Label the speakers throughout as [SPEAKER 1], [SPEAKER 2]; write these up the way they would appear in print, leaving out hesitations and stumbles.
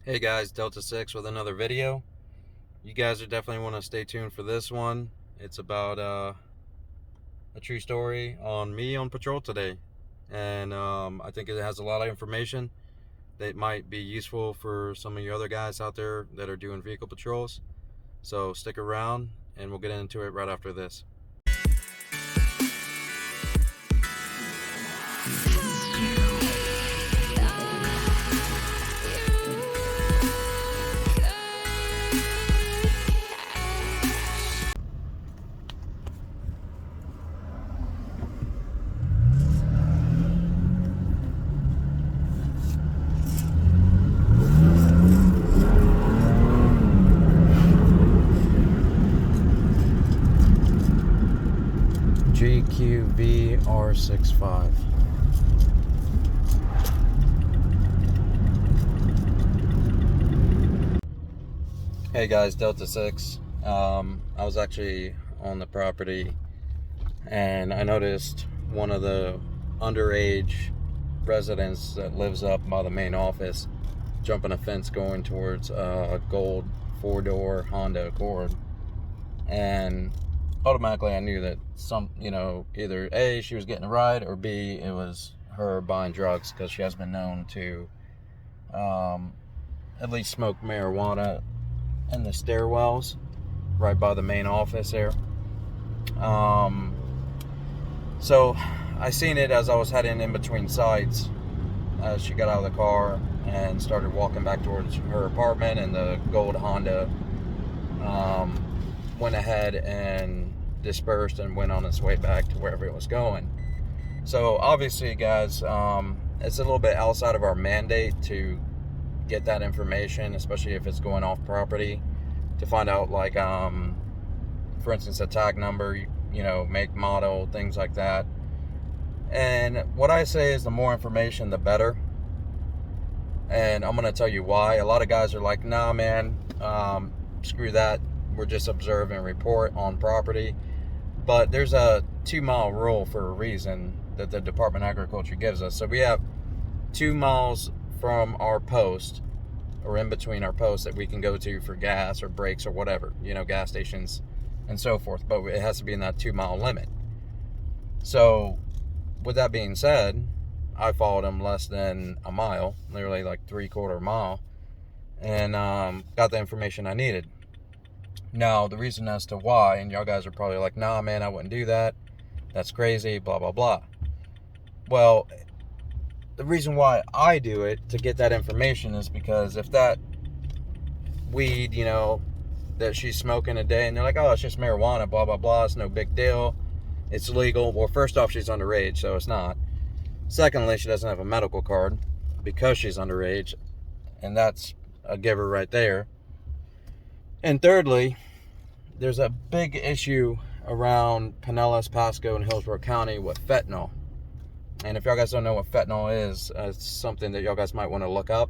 [SPEAKER 1] Hey guys, Delta 6 with another video. You guys are definitely want to stay tuned for this one. It's about a true story on me on patrol today. And I think it has a lot of information that might be useful for some of you other guys out there that are doing vehicle patrols. So stick around and we'll get into it right after this. GQVR65. Hey guys, Delta 6. I was actually on the property and I noticed one of the underage residents that lives up by the main office jumping a fence going towards a gold 4-door Honda Accord. And automatically I knew that either A, she was getting a ride, or B, it was her buying drugs, because she has been known to at least smoke marijuana in the stairwells right by the main office there. So I seen it as I was heading in between sites as she got out of the car and started walking back towards her apartment, and the gold Honda went ahead and dispersed and went on its way back to wherever it was going. So obviously, guys, it's a little bit outside of our mandate to get that information, especially if it's going off property, to find out, like, for instance, a tag number, make, model, things like that. And what I say is the more information, the better. And I'm going to tell you why. A lot of guys are like, nah, man, screw that. We're just observe and report on property. But there's a 2-mile rule for a reason that the Department of Agriculture gives us. So we have 2 miles from our post, or in between our posts, that we can go to for gas or brakes or whatever, gas stations and so forth. But it has to be in that 2-mile limit. So with that being said, I followed him less than a mile, literally like 3/4 mile, and got the information I needed. Now, the reason as to why, and y'all guys are probably like, nah, man, I wouldn't do that. That's crazy, blah, blah, blah. Well, the reason why I do it to get that information is because if that weed, that she's smoking a day, and they're like, oh, it's just marijuana, blah, blah, blah, it's no big deal, it's legal. Well, first off, she's underage, so it's not. Secondly, she doesn't have a medical card because she's underage, and that's a giver right there. And thirdly, there's a big issue around Pinellas, Pasco, and Hillsborough County with fentanyl. And if y'all guys don't know what fentanyl is, it's something that y'all guys might want to look up.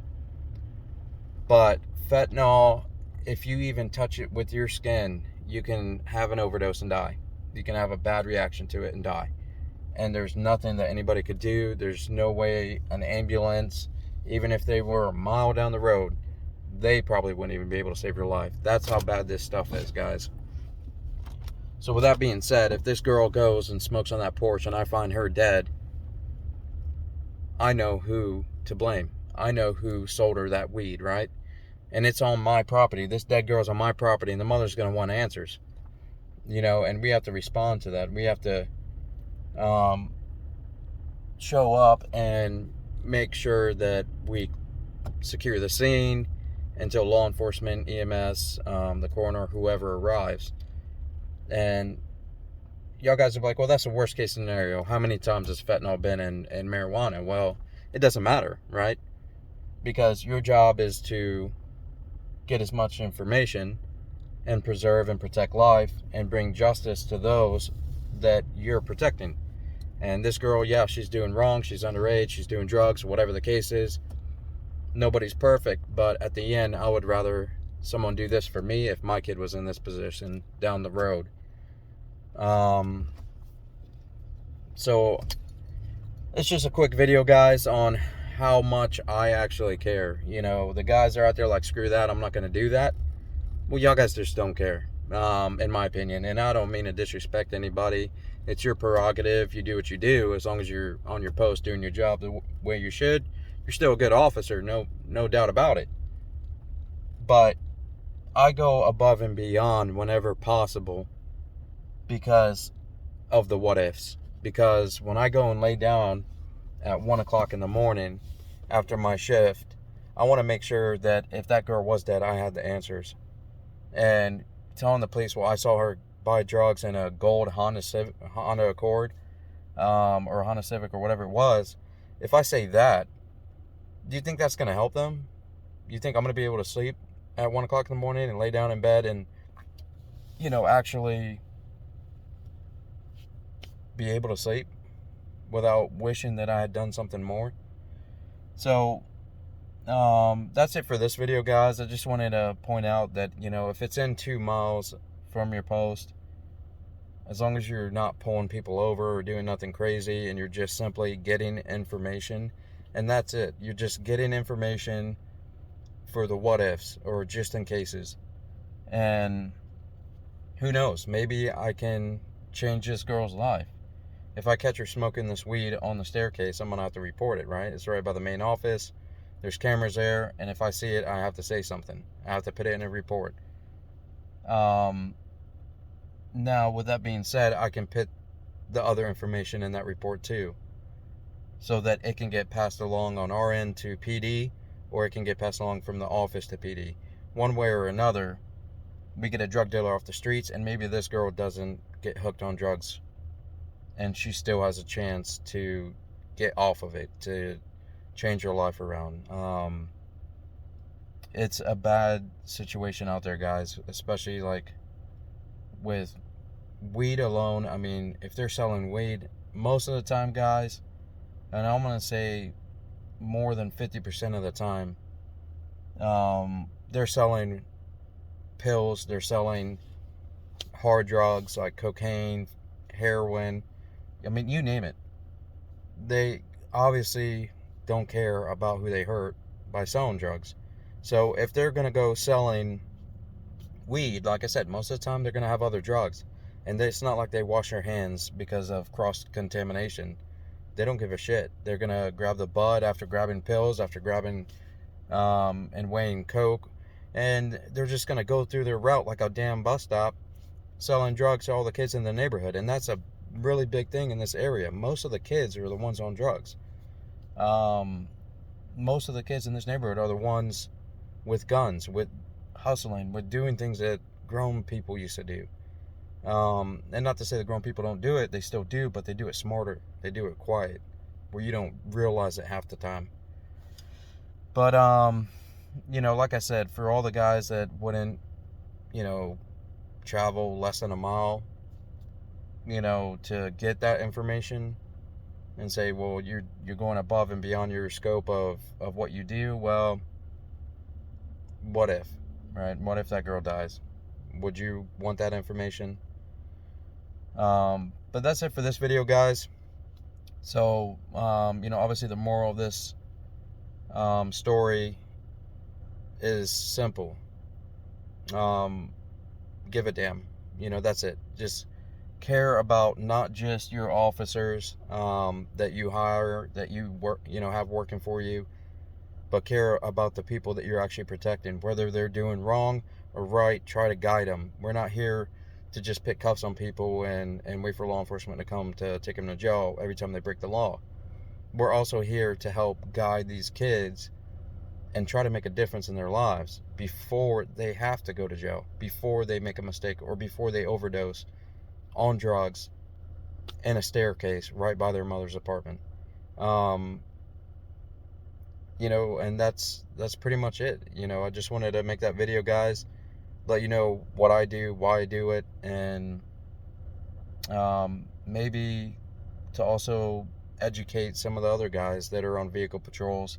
[SPEAKER 1] But fentanyl, if you even touch it with your skin, you can have an overdose and die. You can have a bad reaction to it and die. And there's nothing that anybody could do. There's no way an ambulance, even if they were a mile down the road, they probably wouldn't even be able to save your life. That's how bad this stuff is, guys. So with that being said, if this girl goes and smokes on that porch and I find her dead, I know who to blame. I know who sold her that weed, right? And it's on my property. This dead girl's on my property, and the mother's going to want answers. And we have to respond to that. We have to show up and make sure that we secure the scene until law enforcement, EMS, the coroner, whoever arrives. And y'all guys are like, well, that's the worst case scenario. How many times has fentanyl been in marijuana? Well, it doesn't matter, right? Because your job is to get as much information and preserve and protect life and bring justice to those that you're protecting. And this girl, yeah, she's doing wrong. She's underage. She's doing drugs, whatever the case is. Nobody's perfect, but at the end, I would rather someone do this for me if my kid was in this position down the road. So it's just a quick video, guys, on how much I actually care. You know, the guys are out there like, screw that, I'm not going to do that. Well, y'all guys just don't care, in my opinion. And I don't mean to disrespect anybody. It's your prerogative. You do what you do. As long as you're on your post doing your job the way you should, you're still a good officer. No doubt about it. But I go above and beyond whenever possible because of the what ifs. Because when I go and lay down at 1 o'clock in the morning after my shift, I want to make sure that if that girl was dead, I had the answers. And telling the police, well, I saw her buy drugs in a gold Honda Accord, or Honda Civic or whatever it was. If I say that, do you think that's going to help them? You think I'm going to be able to sleep at 1 o'clock in the morning and lay down in bed and, actually be able to sleep without wishing that I had done something more? So, that's it for this video, guys. I just wanted to point out that, if it's in 2 miles from your post, as long as you're not pulling people over or doing nothing crazy and you're just simply getting information, and that's it. You're just getting information for the what ifs or just in cases. And who knows, maybe I can change this girl's life. If I catch her smoking this weed on the staircase, I'm going to have to report it, right? It's right by the main office. There's cameras there, and if I see it, I have to say something. I have to put it in a report. Now, with that being said, I can put the other information in that report too, so that it can get passed along on our end to PD, or it can get passed along from the office to PD. One way or another, we get a drug dealer off the streets, and maybe this girl doesn't get hooked on drugs, and she still has a chance to get off of it, to change her life around. It's a bad situation out there, guys, especially like with weed alone. I mean, if they're selling weed, most of the time, guys, and I'm going to say more than 50% of the time, they're selling pills, they're selling hard drugs like cocaine, heroin, I mean, you name it. They obviously don't care about who they hurt by selling drugs. So if they're going to go selling weed, like I said, most of the time they're going to have other drugs. And it's not like they wash their hands because of cross-contamination. They don't give a shit. They're going to grab the bud after grabbing pills, after grabbing and weighing coke. And they're just going to go through their route like a damn bus stop, selling drugs to all the kids in the neighborhood. And that's a really big thing in this area. Most of the kids are the ones on drugs. Most of the kids in this neighborhood are the ones with guns, with hustling, with doing things that grown people used to do. And not to say that grown people don't do it, they still do, but they do it smarter. They do it quiet, where you don't realize it half the time. But, like I said, for all the guys that wouldn't, travel less than a mile, to get that information and say, well, you're going above and beyond your scope of what you do. Well, what if, right? What if that girl dies? Would you want that information? But that's it for this video, guys. So, obviously the moral of this story is simple. Give a damn. That's it. Just care about not just your officers that you hire, that you work, have working for you, but care about the people that you're actually protecting. Whether they're doing wrong or right, try to guide them. We're not here to just pick cuffs on people and wait for law enforcement to come to take them to jail every time they break the law. We're also here to help guide these kids and try to make a difference in their lives before they have to go to jail, before they make a mistake, or before they overdose on drugs in a staircase right by their mother's apartment. And that's pretty much it. I just wanted to make that video, guys, let you know what I do, why I do it, and maybe to also educate some of the other guys that are on vehicle patrols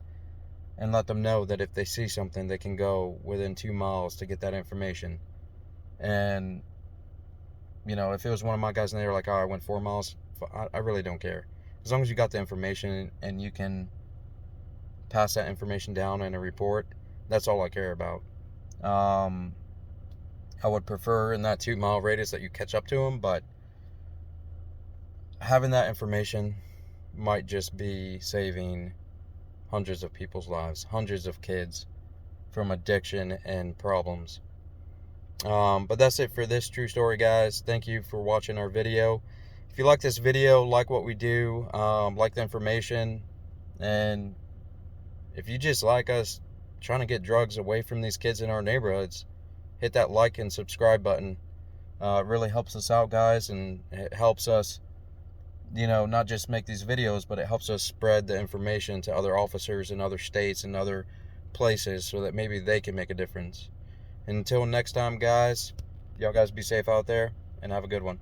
[SPEAKER 1] and let them know that if they see something, they can go within 2 miles to get that information. And if it was one of my guys and they were like, oh, I went 4 miles, I really don't care. As long as you got the information and you can pass that information down in a report. That's all I care about. I would prefer in that 2-mile radius that you catch up to them, but having that information might just be saving hundreds of people's lives, hundreds of kids from addiction and problems. But that's it for this true story, guys. Thank you for watching our video. If you like this video, like what we do, like the information, and if you just like us trying to get drugs away from these kids in our neighborhoods, hit that like and subscribe button. It really helps us out, guys, and it helps us, not just make these videos, but it helps us spread the information to other officers in other states and other places so that maybe they can make a difference. And until next time, guys, y'all guys be safe out there and have a good one.